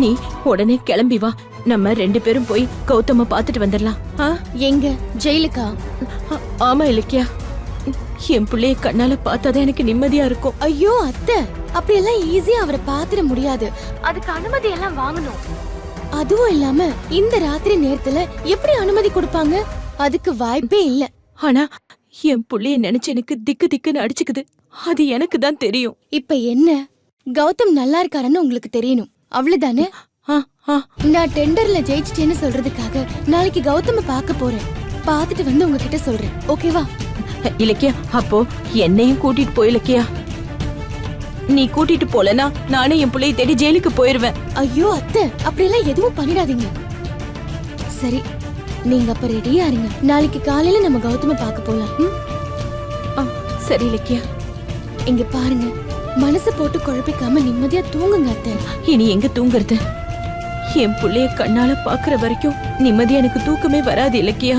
நீ உடனே கிளம்பி வா. நம்ம 2 பேரும் போய் கௌதம பாத்துட்டு வந்துடலாம். எங்க ஜெயிலுக்கா? ஆமா இலக்கியா, என் பிள்ளைய கண்ணால பார்த்தாதான் எனக்கு நிம்மதியா இருக்கும். ஐயோ அத்தை, அப்படியெல்லாம் ஈஸியா அவரை பாத்துட முடியாது. அதுக்கு அனுமதி எல்லாம் வாங்கணும். அதுவும் இல்லாம இந்த ராத்திரி நேரத்துல எப்படி அனுமதி கொடுப்பாங்க? அதுக்கு வாய்ப்பே இல்ல. ஆனா என் புள்ளைய நினைச்சு எனக்கு திக்கு திக்குன்னு அடிச்சுக்குது. அது எனக்கு தான் தெரியும். இப்ப என்ன, கௌதம் நல்லா இருக்காருன்னு உங்களுக்கு தெரியணும், அவ்வளவுதானே? நான் டெண்டர்ல ஜெயிச்சிட்டேன்னு சொல்றதுக்காக நாளைக்கு கௌதம பார்க்க போறேன். பாத்துட்டு வந்து உங்ககிட்ட சொல்றேன், ஓகேவா? இலக்கியா, அப்போ என்னையும் கூட்டிட்டு போய் இலக்கியா. நீ கூட்டிட்டு போலனா நானே என் பிள்ளைய தேடி ஜெயிலுக்கு போயிருவேன். ஐயோ அத்தை, அப்படியெல்லாம் எதுவும் பண்ணிடாதீங்க. சரி, நீங்க அப்ப ரெடியா இருங்க. நாளைக்கு காலையில நம்ம கௌதம பார்க்க போலாம். சரி இலக்கியா. இங்க பாருங்க, மனசு போட்டு குழப்பிக்காம நிம்மதியா தூங்குங்க அத்தை. இனி எங்க தூங்குறது? என் புள்ளைய கண்ணால பாக்குற வரைக்கும் நிம்மதியா எனக்கு தூக்கமே வராது இலக்கியா.